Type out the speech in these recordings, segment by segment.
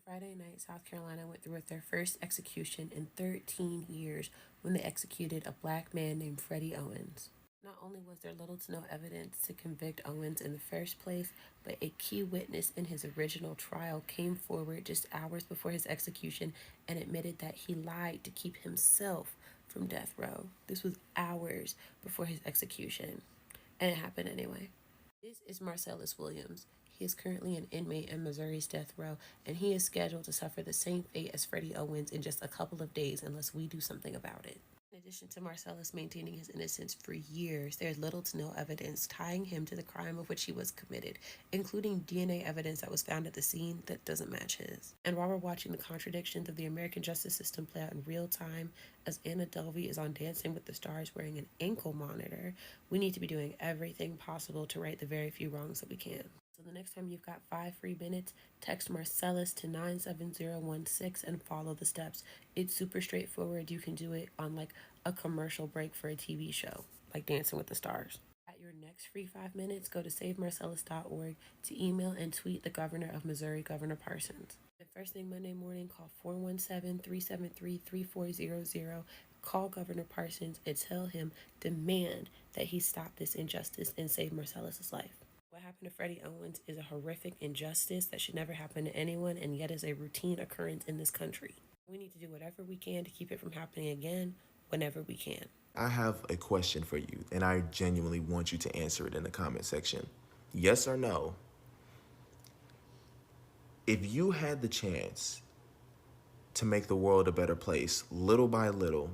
Friday night, South Carolina went through with their first execution in 13 years when they executed a black man named Freddie Owens. Not only was there little to no evidence to convict Owens in the first place, but a key witness in his original trial came forward just hours before his execution and admitted that he lied to keep himself from death row. This was hours before his execution, and it happened anyway. This is Marcellus Williams. He is currently an inmate in Missouri's death row, and he is scheduled to suffer the same fate as Freddie Owens in just a couple of days unless we do something about it. In addition to Marcellus maintaining his innocence for years, there is little to no evidence tying him to the crime of which he was committed, including DNA evidence that was found at the scene that doesn't match his. And while we're watching the contradictions of the American justice system play out in real time, as Anna Delvey is on Dancing with the Stars wearing an ankle monitor, we need to be doing everything possible to right the very few wrongs that we can. So the next time you've got 5 free minutes, text Marcellus to 97016 and follow the steps. It's super straightforward. You can do it on like a commercial break for a TV show, like Dancing with the Stars. At your next free 5 minutes, go to savemarcellus.org to email and tweet the governor of Missouri, Governor Parsons. The first thing Monday morning, call 417-373-3400. Call Governor Parsons and tell him, demand that he stop this injustice and save Marcellus's life. What happened to Freddie Owens is a horrific injustice that should never happen to anyone, and yet is a routine occurrence in this country. We need to do whatever we can to keep it from happening again whenever we can. I have a question for you, and I genuinely want you to answer it in the comment section. Yes or no? If you had the chance to make the world a better place, little by little,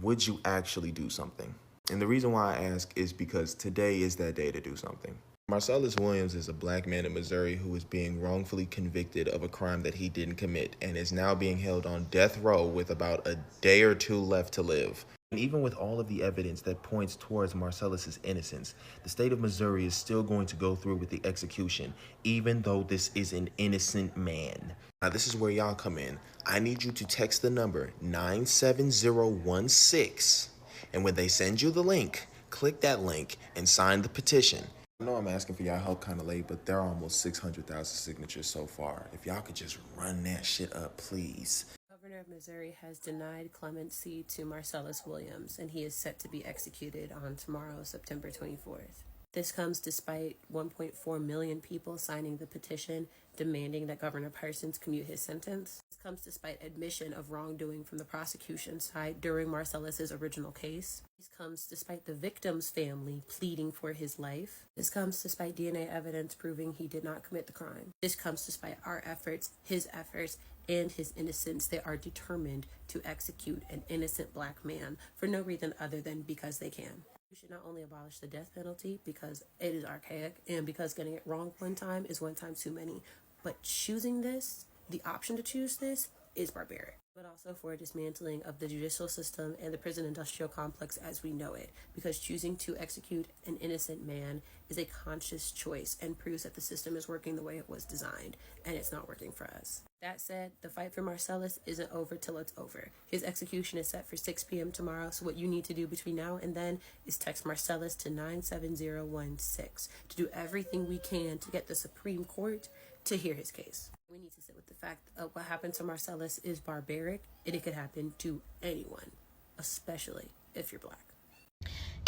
would you actually do something? And the reason why I ask is because today is that day to do something. Marcellus Williams is a black man in Missouri who is being wrongfully convicted of a crime that he didn't commit and is now being held on death row with about a day or two left to live. And even with all of the evidence that points towards Marcellus's innocence, the state of Missouri is still going to go through with the execution, even though this is an innocent man. Now, this is where y'all come in. I need you to text the number 97016. And when they send you the link, click that link and sign the petition. I know I'm asking for y'all help kind of late, but there are almost 600,000 signatures so far. If y'all could just run that shit up, please. The governor of Missouri has denied clemency to Marcellus Williams, and he is set to be executed on tomorrow, September 24th. This comes despite 1.4 million people signing the petition demanding that Governor Parsons commute his sentence. This comes despite admission of wrongdoing from the prosecution side during Marcellus's original case. This comes despite the victim's family pleading for his life. This comes despite DNA evidence proving he did not commit the crime. This comes despite our efforts, his efforts, and his innocence. They are determined to execute an innocent black man for no reason other than because they can. We should not only abolish the death penalty because it is archaic and because getting it wrong one time is one time too many, but choosing this, the option to choose this, is barbaric. But also for a dismantling of the judicial system and the prison industrial complex as we know it, because choosing to execute an innocent man is a conscious choice and proves that the system is working the way it was designed, and it's not working for us. That said, the fight for Marcellus isn't over till it's over. His execution is set for 6 p.m. tomorrow, so what you need to do between now and then is text Marcellus to 97016 to do everything we can to get the Supreme Court to hear his case. We need to sit with the fact that what happened to Marcellus is barbaric, and it could happen to anyone, especially if you're black.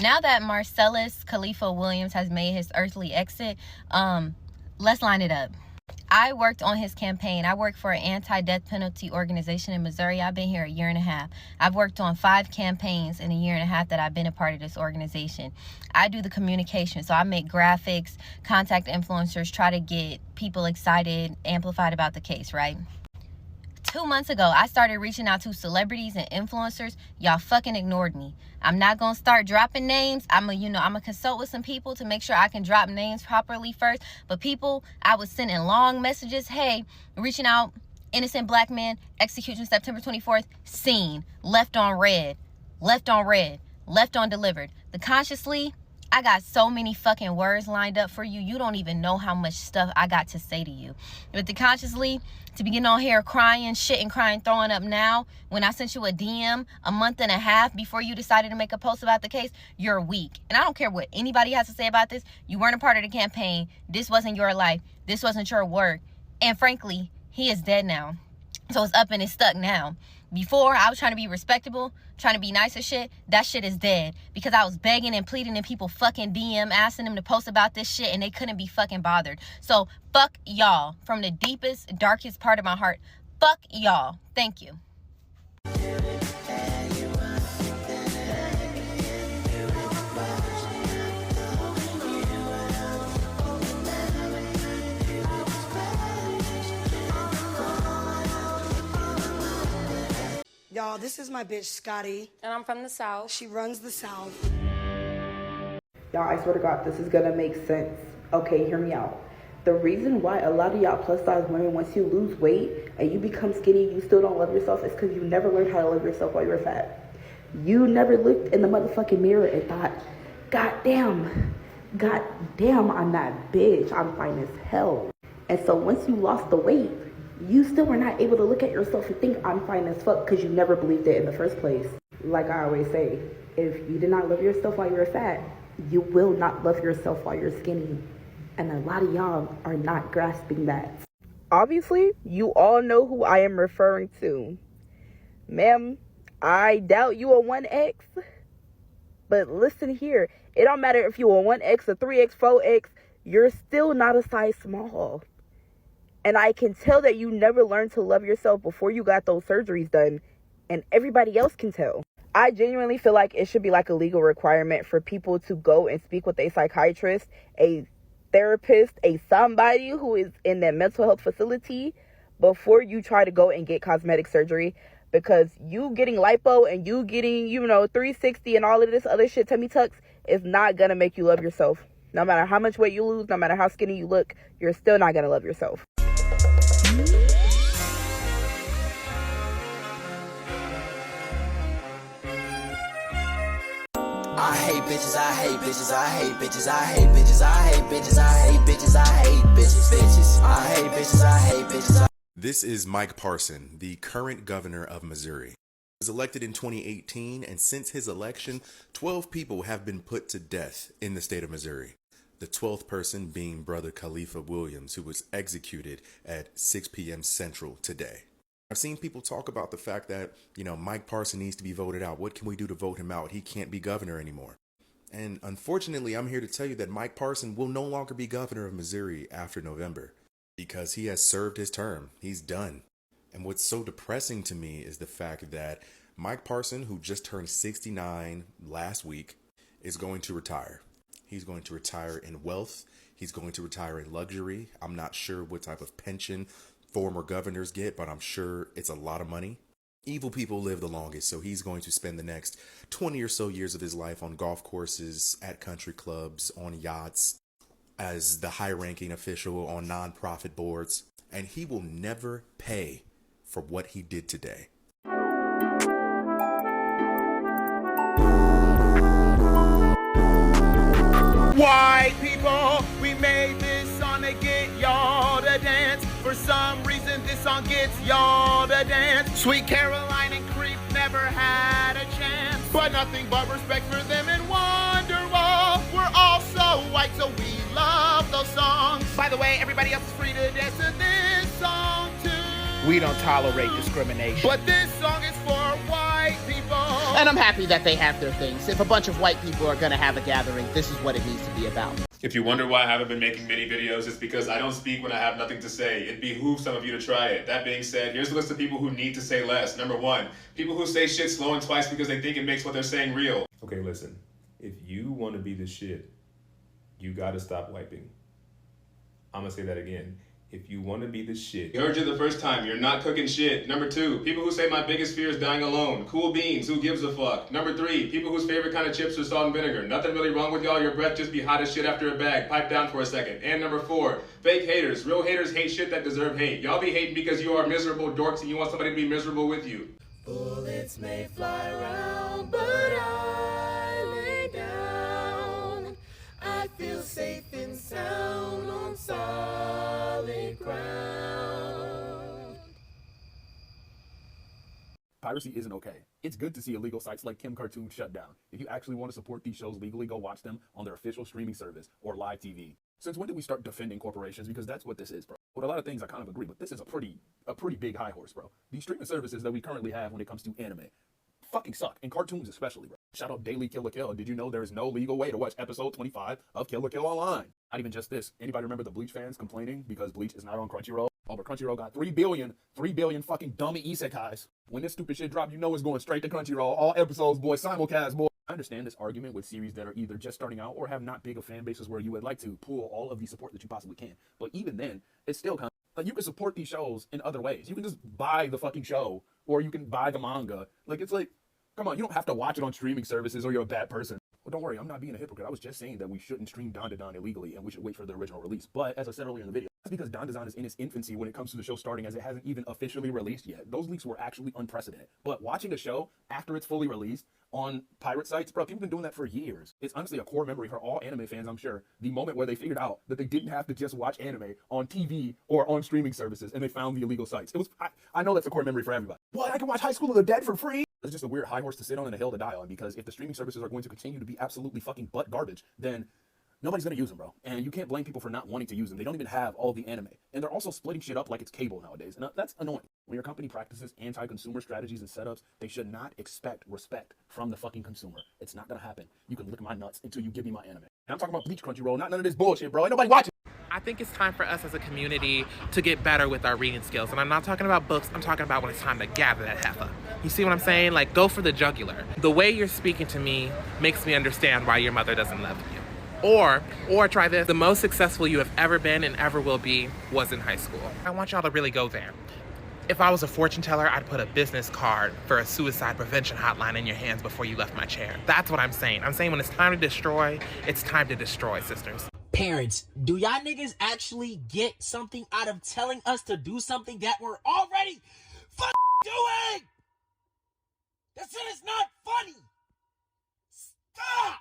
Now that Marcellus Khalifa Williams has made his earthly exit, let's line it up. I worked on his campaign. I work for an anti-death penalty organization in Missouri. I've been here a year and a half. I've worked on 5 campaigns in a year and a half that I've been a part of this organization. I do the communication. So I make graphics, contact influencers, try to get people excited, amplified about the case, right? 2 months ago, I started reaching out to celebrities and influencers. Y'all fucking ignored me. I'm not going to start dropping names. I'm going to consult with some people to make sure I can drop names properly first. But people, I was sending long messages. Hey, reaching out, innocent black man, execution September 24th, seen, left on red, left on red, left on delivered. The consciously, I got so many fucking words lined up for you. You don't even know how much stuff I got to say to you. But the consciously, to be getting on here crying, shitting, crying, throwing up now, when I sent you a DM a month and a half before you decided to make a post about the case, you're weak. And I don't care what anybody has to say about this. You weren't a part of the campaign. This wasn't your life. This wasn't your work. And frankly, He is dead now. So it's up and it's stuck now. Before, I was trying to be respectable, trying to be nice and shit. That shit is dead. Because I was begging and pleading and people fucking DM, asking them to post about this shit, and they couldn't be fucking bothered. So, fuck y'all. From the deepest, darkest part of my heart. Fuck y'all. Thank you. Y'all, this is my bitch, Scotty. And I'm from the South. She runs the South. Y'all, I swear to God, this is gonna make sense. Okay, hear me out. The reason why a lot of y'all plus size women, once you lose weight and you become skinny, you still don't love yourself, is because you never learned how to love yourself while you were fat. You never looked in the motherfucking mirror and thought, God damn, I'm that bitch. I'm fine as hell. And so once you lost the weight, you still were not able to look at yourself and think I'm fine as fuck because you never believed it in the first place. Like I always say, if you did not love yourself while you were fat, you will not love yourself while you're skinny. And a lot of y'all are not grasping that. Obviously, you all know who I am referring to. Ma'am, I doubt you a 1X. But listen here, it don't matter if you a 1X, a 3X, 4X, you're still not a size small. And I can tell that you never learned to love yourself before you got those surgeries done. And everybody else can tell. I genuinely feel like it should be like a legal requirement for people to go and speak with a psychiatrist, a therapist, a somebody who is in that mental health facility before you try to go and get cosmetic surgery. Because you getting lipo and you getting, 360 and all of this other shit, tummy tucks, is not going to make you love yourself. No matter how much weight you lose, no matter how skinny you look, you're still not going to love yourself. I hate bitches, I hate bitches, I hate bitches, I hate bitches, I hate bitches, I hate bitches, I hate bitches, bitches. I hate bitches, I hate bitches. This is Mike Parson, the current governor of Missouri. He was elected in 2018, and since his election, 12 people have been put to death in the state of Missouri. The 12th person being Brother Khalifa Williams, who was executed at 6 p.m. Central today. I've seen people talk about the fact that, Mike Parson needs to be voted out. What can we do to vote him out? He can't be governor anymore. And unfortunately, I'm here to tell you that Mike Parson will no longer be governor of Missouri after November because he has served his term. He's done. And what's so depressing to me is the fact that Mike Parson, who just turned 69 last week, is going to retire. He's going to retire in wealth. He's going to retire in luxury. I'm not sure what type of pension former governors get, but I'm sure it's a lot of money. Evil people live the longest, so he's going to spend the next 20 or so years of his life on golf courses, at country clubs, on yachts, as the high-ranking official on nonprofit boards, and he will never pay for what he did today. White people, we made this song to get y'all to dance. For some reason, this song gets y'all to dance. Sweet Caroline and Creep never had a chance, but nothing but respect for them and Wonderwall. We're all so white, so we love those songs. By the way, everybody else is free to dance to this song too. We don't tolerate discrimination. But this song is for white people. And I'm happy that they have their things. If a bunch of white people are going to have a gathering, this is what it needs to be about. If you wonder why I haven't been making many videos, it's because I don't speak when I have nothing to say. It behooves some of you to try it. That being said, here's a list of people who need to say less. Number 1, people who say shit slow and twice because they think it makes what they're saying real. Okay, listen. If you want to be the shit, you got to stop wiping. I'm going to say that again. If you want to be the shit. You heard you the first time. You're not cooking shit. Number 2, people who say my biggest fear is dying alone. Cool beans. Who gives a fuck? Number 3, people whose favorite kind of chips are salt and vinegar. Nothing really wrong with y'all. Your breath just be hot as shit after a bag. Pipe down for a second. And number 4, fake haters. Real haters hate shit that deserve hate. Y'all be hating because you are miserable dorks and you want somebody to be miserable with you. Bullets may fly around, but I lay down. I feel safe and sound on solid ground. Piracy isn't okay. It's good to see illegal sites like Kim Cartoon shut down. If you actually want to support these shows legally, go watch them on their official streaming service or live TV. Since when did we start defending corporations? Because that's what this is, bro. With a lot of things I kind of agree, but this is a pretty big high horse, bro. These streaming services that we currently have when it comes to anime fucking suck, and cartoons especially, bro. Shout out Daily Kill la Kill. Did you know there is no legal way to watch episode 25 of Kill la Kill online? Not even just this. Anybody remember the Bleach fans complaining because Bleach is not on Crunchyroll? Oh, but Crunchyroll got 3 billion fucking dummy isekais. When this stupid shit drop, you know it's going straight to Crunchyroll. All episodes, boy, simulcast, boy. I understand this argument with series that are either just starting out or have not big of fan bases where you would like to pull all of the support that you possibly can. But even then, it's still kind of like you can support these shows in other ways. You can just buy the fucking show, or you can buy the manga. Like, it's like, come on, you don't have to watch it on streaming services or you're a bad person. Well, don't worry, I'm not being a hypocrite. I was just saying that we shouldn't stream Don illegally and we should wait for the original release. But as I said earlier in the video, that's because Don is in its infancy when it comes to the show starting, as it hasn't even officially released yet. Those leaks were actually unprecedented. But watching a show after it's fully released on pirate sites, bro, people have been doing that for years. It's honestly a core memory for all anime fans, I'm sure. The moment where they figured out that they didn't have to just watch anime on TV or on streaming services and they found the illegal sites. It was, I know that's a core memory for everybody. What, I can watch High School of the Dead for free? It's just a weird high horse to sit on and a hill to die on, because if the streaming services are going to continue to be absolutely fucking butt garbage, then nobody's going to use them, bro. And you can't blame people for not wanting to use them. They don't even have all the anime. And they're also splitting shit up like it's cable nowadays. And that's annoying. When your company practices anti-consumer strategies and setups, they should not expect respect from the fucking consumer. It's not going to happen. You can lick my nuts until you give me my anime. And I'm talking about Bleach, Crunchyroll, not none of this bullshit, bro. Ain't nobody watching. I think it's time for us as a community to get better with our reading skills. And I'm not talking about books, I'm talking about when it's time to gather that heifer. You see what I'm saying? Like, go for the jugular. The way you're speaking to me makes me understand why your mother doesn't love you. Or try this. The most successful you have ever been and ever will be was in high school. I want y'all to really go there. If I was a fortune teller, I'd put a business card for a suicide prevention hotline in your hands before you left my chair. That's what I'm saying. I'm saying when it's time to destroy, it's time to destroy, sisters. Parents, do y'all niggas actually get something out of telling us to do something that we're already doing? That shit is not funny. Stop!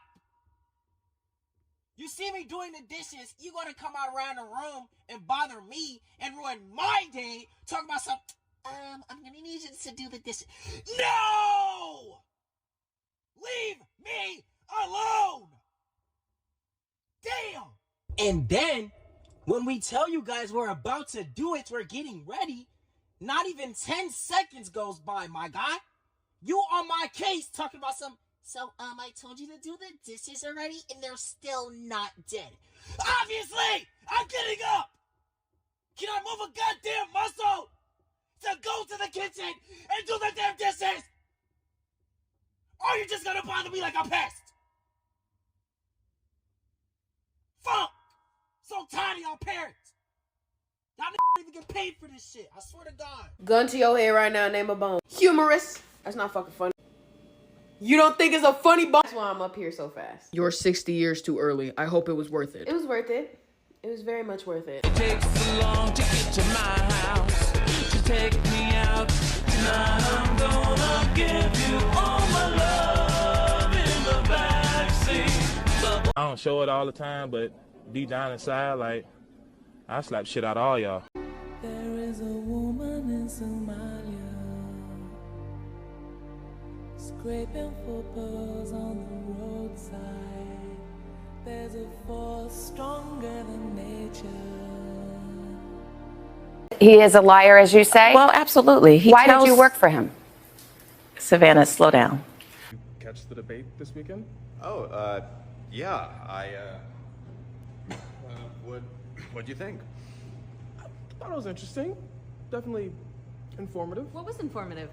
You see me doing the dishes, you gonna come out around the room and bother me and ruin my day, talking about some, I'm gonna need you to do the dishes. No! Leave me alone! Damn! And then, when we tell you guys we're about to do it, we're getting ready, not even 10 seconds goes by, my guy. You on my case talking about some, so, I told you to do the dishes already, and they're still not dead. Obviously! I'm getting up! Can I move a goddamn muscle to go to the kitchen and do the damn dishes? Or are you just gonna bother me like a pest? Fuck! So tired of y'all parents. Y'all don't even get paid for this shit. I swear to God. Gun to your head right now, name a bone. Humorous. That's not fucking funny. You don't think it's a funny bone? That's why I'm up here so fast. You're 60 years too early. I hope it was worth it. It was worth it. It was very much worth it. It takes so long to get to my house, to take me out. Tonight I'm gonna give you all my love in the backseat. I don't show it all the time, but deep down inside, like, I slap shit out of all y'all. There is a woman in Somalia, scraping for pearls on the roadside. There's a force stronger than nature. He is a liar, as you say? Well, absolutely. Why did you work for him? Savannah, slow down. Catch the debate this weekend? Oh, yeah, what'd you think? I thought it was interesting. Definitely informative. What was informative?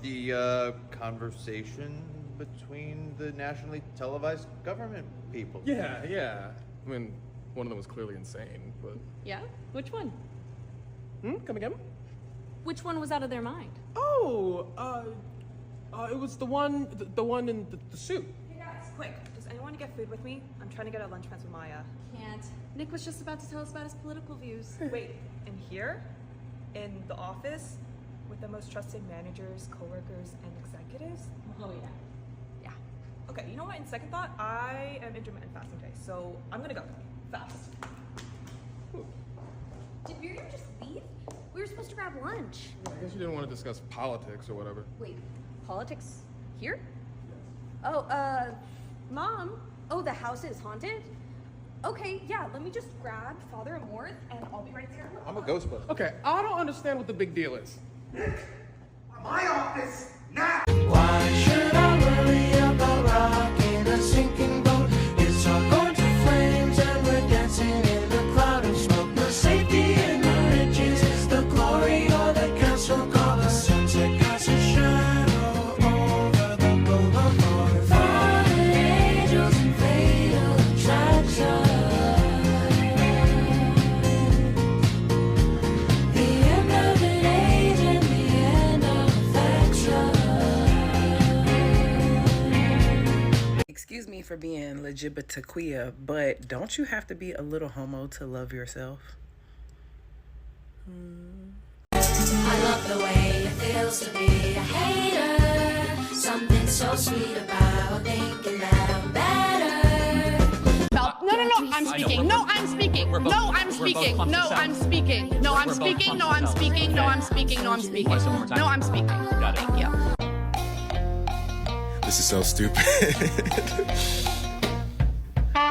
The conversation between the nationally televised government people. Yeah. I mean, one of them was clearly insane, but... Yeah? Which one? Come again? Which one was out of their mind? Oh, it was the one in the suit. Hey guys, quick. Does anyone want to get food with me? I'm trying to get a lunch plans with Maya. Can't. Nick was just about to tell us about his political views. Wait, in here? In the office? With the most trusted managers, coworkers, and executives? Oh yeah. Yeah. Okay, you know what? In second thought, I am intermittent fasting today, so I'm gonna go. Fast. Did Miriam just leave? We were supposed to grab lunch. I guess you didn't want to discuss politics or whatever. Wait, politics here? Oh, Mom? Oh, the house is haunted? Okay, yeah, let me just grab Father Amorth and I'll be right there. I'm a Ghostbuster. Okay, I don't understand what the big deal is. My office now. Why should I worry about rocking a sinking boat? It's all going to flames and we're dancing in the cloud of smoke. No safety in the riches, the glory or the castle called the sunset casts a shadow over the boulevard. Fallen angels and fatal attraction. The end of an age and the end of affection. Excuse me for being LGBTQIA, but don't you have to be a little homo to love yourself? I love the way it feels to be a hater. Something so sweet about thinking that I'm better. No, I'm speaking. No, I'm speaking. No, I'm speaking. No, I'm speaking. No, I'm speaking. No, I'm speaking. No, I'm speaking. No, I'm speaking. No, I'm speaking. Thank you. This is so stupid.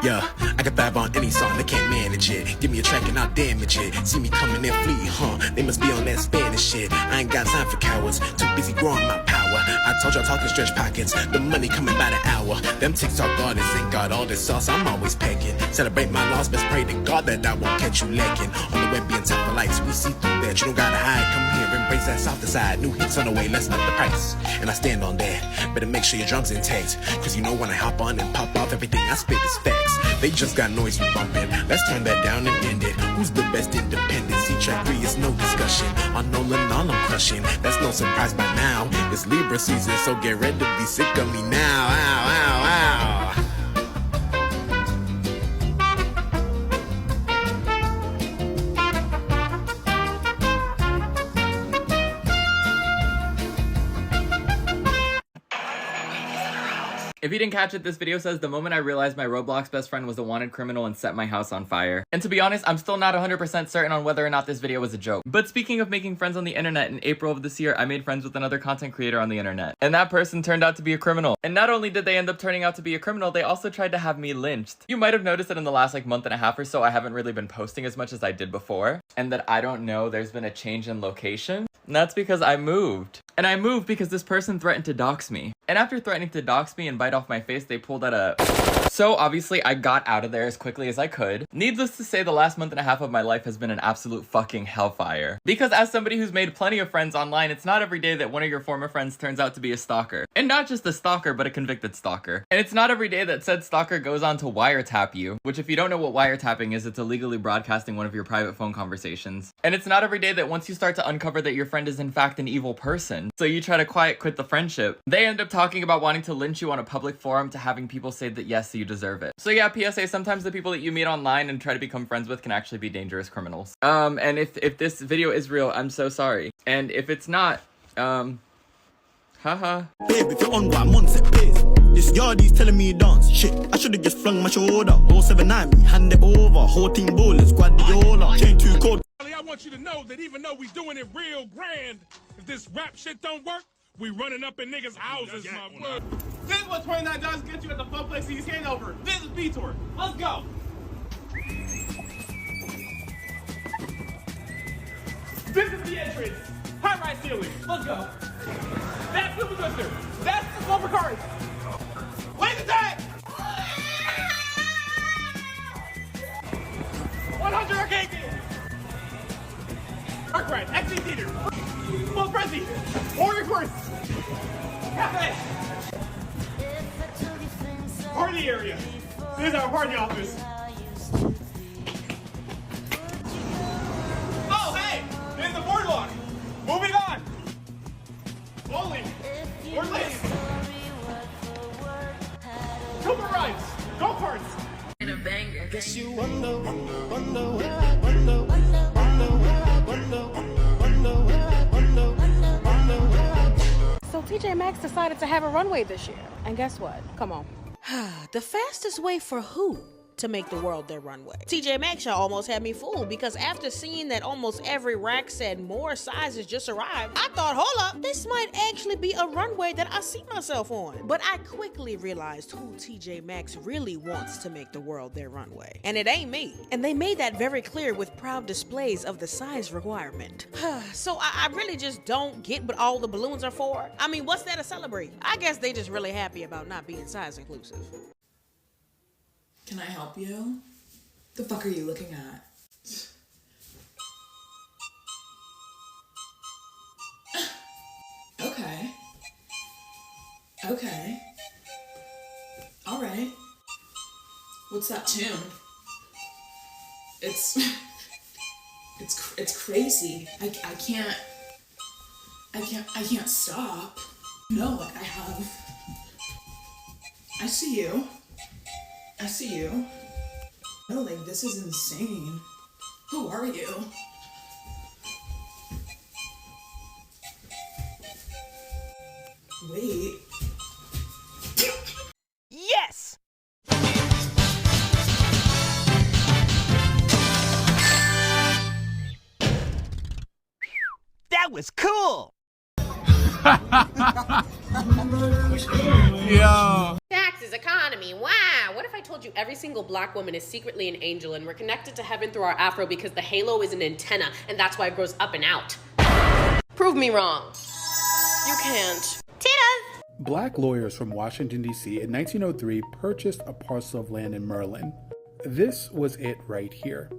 Yeah, I can vibe on any song, they can't manage it. Give me a track and I'll damage it. See me coming and flee, huh? They must be on that Spanish shit. I ain't got time for cowards, too busy growing my power. I told y'all talking stretch pockets, the money coming by the hour. Them TikTok artists ain't got all this sauce, I'm always pecking. Celebrate my loss, best pray to God that I won't catch you lacking. On the web being top of lights, we see through that. You don't gotta hide, come here, embrace that softer side. New hits on the way, let's up the price. And I stand on that, better make sure your drums intact. Cause you know when I hop on and pop off, everything I spit is facts. They just got noise we bumping. Let's turn that down and end it. Who's the best independent? See track 3 is no discussion. On Nolan, all I'm crushing. That's no surprise by now. It's Libra season, so get ready to be sick of me now. Ow, ow, ow. If you didn't catch it, this video says the moment I realized my Roblox best friend was a wanted criminal and set my house on fire. And to be honest, I'm still not 100% certain on whether or not this video was a joke. But speaking of making friends on the internet, in April of this year, I made friends with another content creator on the internet. And that person turned out to be a criminal. And not only did they end up turning out to be a criminal, they also tried to have me lynched. You might have noticed that in the last month and a half or so, I haven't really been posting as much as I did before. And that I don't know there's been a change in location. And that's because I moved. And I moved because this person threatened to dox me. And after threatening to dox me and bite off my face, they pulled out a... So obviously I got out of there as quickly as I could. Needless to say, the last month and a half of my life has been an absolute fucking hellfire. Because as somebody who's made plenty of friends online, it's not every day that one of your former friends turns out to be a stalker. And not just a stalker, but a convicted stalker. And it's not every day that said stalker goes on to wiretap you, which if you don't know what wiretapping is, it's illegally broadcasting one of your private phone conversations. And it's not every day that once you start to uncover that your friend is in fact an evil person, so you try to quiet quit the friendship, they end up talking about wanting to lynch you on a public forum to having people say that yes, you deserve it. So yeah, PSA, sometimes the people that you meet online and try to become friends with can actually be dangerous criminals. And if this video is real, I'm so sorry. And if it's not, haha. Babe, if you're on one, I'm on set, please. This yardie's telling me dance. Shit, I should've just flung my shoulder. 079 me, hand it over. Whole team bowlers, Guardiola. Chain too cold. I want you to know that even though we doing it real grand, if this rap shit don't work, we running up in niggas' houses, my word. This is what $29 gets you at the Funplex East Hangover. This is B-Tour. Let's go. This is the entrance. High-rise ceiling. Let's go. That's the Twister. That's the Silver Cars. Wait the tag. 100 arcade games. Dark Ride, XC Theater, Full Frenzy, Warrior Course, Cafe, Party Area. This is our party office. Oh, hey, there's the boardwalk. Moving on. Bowling, or ladies. Cooper rides, go-karts. And a banger. Guess you wonder where So TJ Maxx decided to have a runway this year. And guess what? Come on. The fastest way for who? to make the world their runway. TJ Maxx y'all almost had me fooled because after seeing that almost every rack said more sizes just arrived, I thought, hold up, this might actually be a runway that I see myself on. But I quickly realized who TJ Maxx really wants to make the world their runway. And it ain't me. And they made that very clear with proud displays of the size requirement. So I really just don't get what all the balloons are for. I mean, what's there to celebrate? I guess they just really happy about not being size inclusive. Can I help you? The fuck are you looking at? Okay. Okay. All right. What's that tune? It's crazy. I can't stop. No, like I see you. I see you. No, like this is insane. Who are you? Wait. Yes! That was cool! Yo. Taxes, economy, wow. What if I told you every single black woman is secretly an angel and we're connected to heaven through our afro because the halo is an antenna and that's why it grows up and out? Prove me wrong. You can't. Tita! Black lawyers from Washington, D.C. in 1903 purchased a parcel of land in Maryland. This was it right here.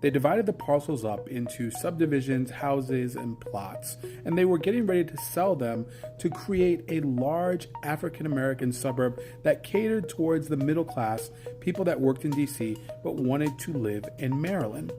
They divided the parcels up into subdivisions, houses, and plots, and they were getting ready to sell them to create a large African-American suburb that catered towards the middle class, people that worked in DC but wanted to live in Maryland.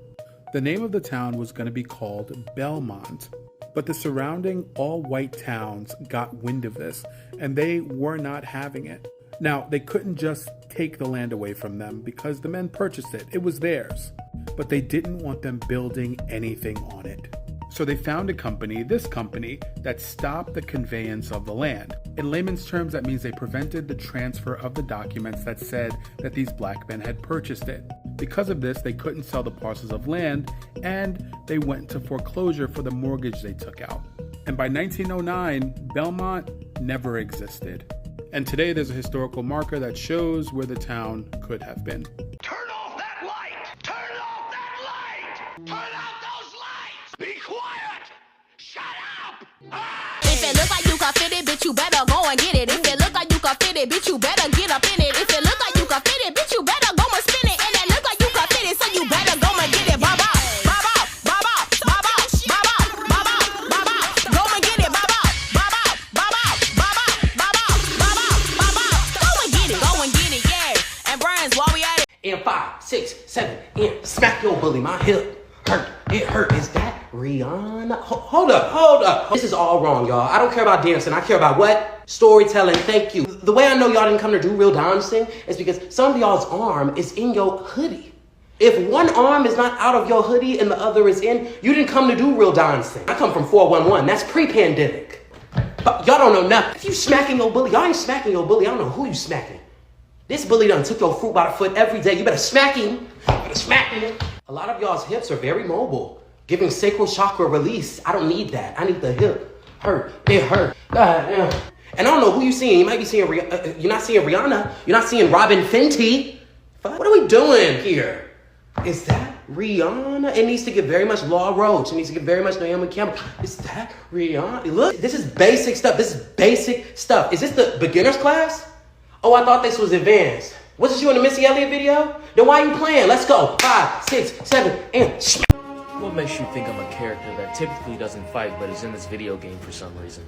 The name of the town was going to be called Belmont, but the surrounding all-white towns got wind of this, and they were not having it. Now, they couldn't just take the land away from them because the men purchased it. It was theirs. But they didn't want them building anything on it. So they found a company, this company, that stopped the conveyance of the land. In layman's terms, that means they prevented the transfer of the documents that said that these black men had purchased it. Because of this, they couldn't sell the parcels of land, and they went into foreclosure for the mortgage they took out. And by 1909, Belmont never existed. And today there's a historical marker that shows where the town could have been. Turn off that light! Turn off that light! Turn out those lights! Be quiet! Shut up! If it look like you can fit it, bitch, you better go and get it. If it look like you can fit it, bitch, you better get up in it. If it look like you can fit it, bitch, you better go and spin it. And it look like you can fit it, so you better go and get it. Bye bye. And 5, 6, 7, and smack your bully. My hip hurt. It hurt. Is that Rihanna? Hold up. This is all wrong, y'all. I don't care about dancing. I care about what? Storytelling. Thank you. The way I know y'all didn't come to do real dancing is because some of y'all's arm is in your hoodie. If one arm is not out of your hoodie and the other is in, you didn't come to do real dancing. I come from 411. That's pre-pandemic. Y'all don't know nothing. If you smacking your bully, y'all ain't smacking your bully. I don't know who you smacking. This bully done took your fruit by the foot every day. You better smack him. A lot of y'all's hips are very mobile, giving sacral chakra release. I don't need that. I need the hip. Hurt. It hurt. And I don't know who you seeing. You might be seeing, you're not seeing Rihanna. You're not seeing Robin Fenty. What are we doing here? Is that Rihanna? It needs to get very much Law Roach. It needs to get very much Naomi Campbell. Is that Rihanna? Look, this is basic stuff. Is this the beginner's class? Oh, I thought this was advanced. Was this you in the Missy Elliott video? Then why are you playing? Let's go. 5, 6, 7, and... What makes you think I'm a character that typically doesn't fight but is in this video game for some reason?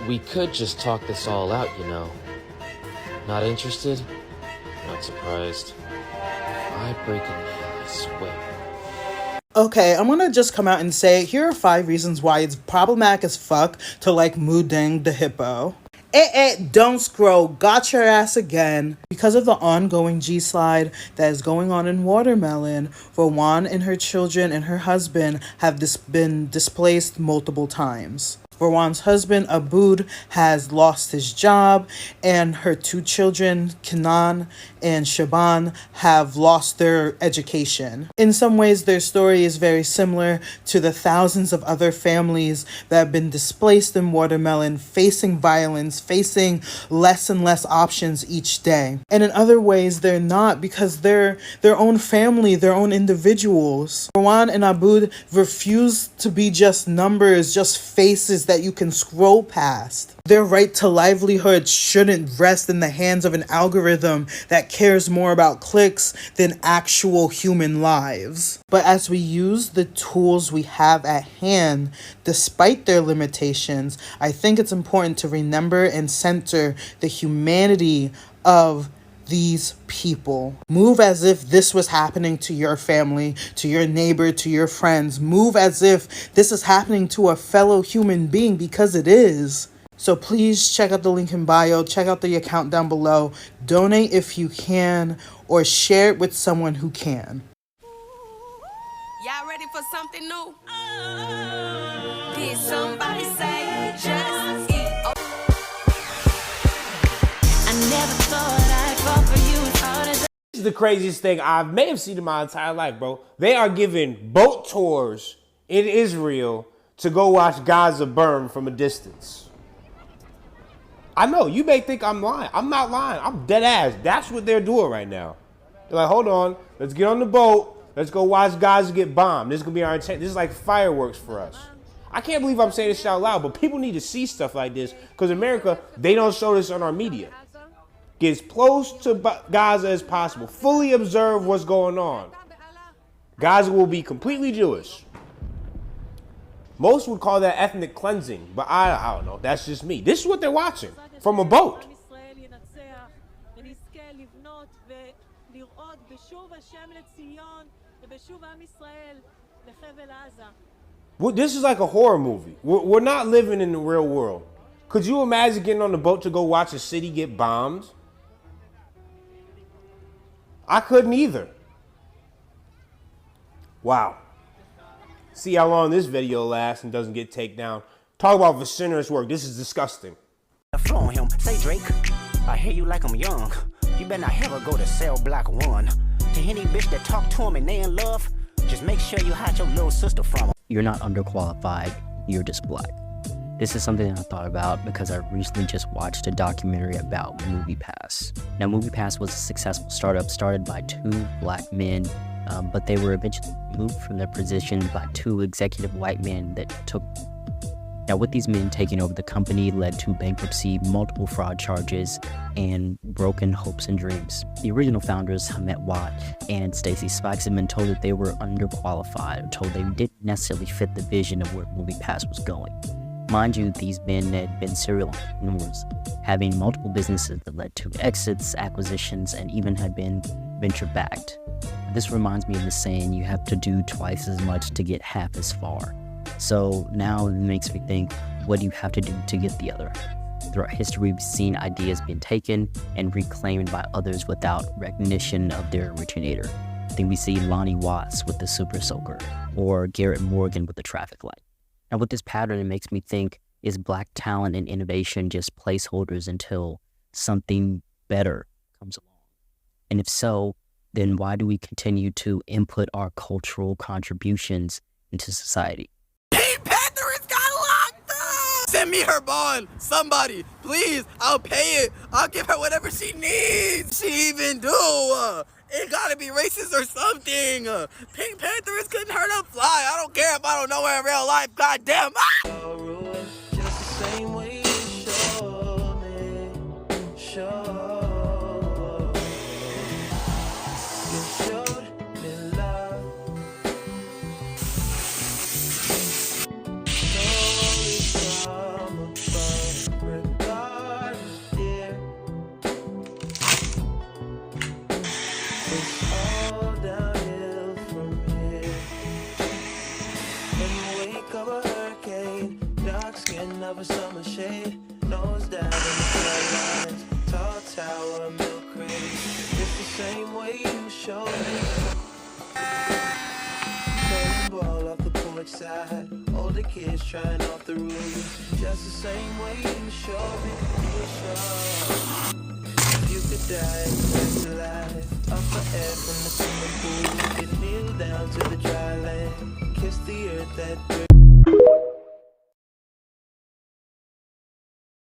We could just talk this all out, you know. Not interested? Not surprised. If I break a nail, I swear. Okay, I'm gonna just come out and say, here are 5 reasons why it's problematic as fuck to like Mudeng the hippo. Don't scroll. Got your ass again. Because of the ongoing G-slide that is going on in Watermelon, Rowan and her children and her husband have been displaced multiple times. Rowan's husband, Aboud, has lost his job, and her two children, Kenan and Shaban, have lost their education. In some ways, their story is very similar to the thousands of other families that have been displaced in Watermelon, facing violence, facing less and less options each day. And in other ways, they're not, because they're their own family, their own individuals. Rowan and Aboud refuse to be just numbers, just faces that you can scroll past. Their right to livelihood shouldn't rest in the hands of an algorithm that cares more about clicks than actual human lives. But as we use the tools we have at hand, despite their limitations, I think it's important to remember and center the humanity of these people. Move as if this was happening to your family, to your neighbor, to your friends. Move as if this is happening to a fellow human being, because it is. So please check out the link in bio, check out the account down below, donate if you can, or share it with someone who can. Y'all ready for something new? Did somebody say just eat? I never thought I'd fall for you as hard as This is the craziest thing I may have seen in my entire life, bro. They are giving boat tours in Israel to go watch Gaza burn from a distance. I know, you may think I'm lying. I'm not lying. I'm dead ass. That's what they're doing right now. They're like, hold on, let's get on the boat. Let's go watch Gaza get bombed. This is going to be our intent. This is like fireworks for us. I can't believe I'm saying this out loud, but people need to see stuff like this, because America, they don't show this on our media. Get as close to Gaza as possible. Fully observe what's going on. Gaza will be completely Jewish. Most would call that ethnic cleansing, but I don't know. That's just me. This is what they're watching from a boat. Well, this is like a horror movie. We're not living in the real world. Could you imagine getting on the boat to go watch a city get bombed? I couldn't either. Wow. See how long this video lasts and doesn't get taken down. Talk about vociferous work. This is disgusting. Flow on him. Say Drake, I hear you like I'm young. You better not ever go to cell block 1. To any bitch that talk to him and they in love, just make sure you hide your little sister from him. You're not underqualified, you're just black. This is something I thought about because I recently just watched a documentary about MoviePass. Now, MoviePass was a successful startup started by 2 black men, but they were eventually removed from their position by 2 executive white men that took. Now, with these men taking over the company led to bankruptcy, multiple fraud charges, and broken hopes and dreams. The original founders, Hamet Watt and Stacy Spikes, had been told that they were underqualified, told they didn't necessarily fit the vision of where MoviePass was going. Mind you, these men had been serial entrepreneurs, having multiple businesses that led to exits, acquisitions, and even had been venture-backed. This reminds me of the saying, you have to do twice as much to get half as far. So now it makes me think, what do you have to do to get the other? Throughout history, we've seen ideas being taken and reclaimed by others without recognition of their originator. I think we see Lonnie Watts with the Super Soaker, or Garrett Morgan with the traffic light. Now with this pattern, it makes me think, is black talent and innovation just placeholders until something better comes along? And if so, then why do we continue to input our cultural contributions into society? Send me her bond, somebody, please. I'll pay it. I'll give her whatever she needs. She even do. It gotta be racist or something. Pink Panthers couldn't hurt a fly. I don't care if I don't know her in real life. Goddamn. Of a summer shade, nose down. show me. Playing ball off the porch side. Older kids trying off the roof. Just the same way you show me. If you could die and come to life, up for air from the swimming pool. You could kneel down to the dry land. Kiss the earth that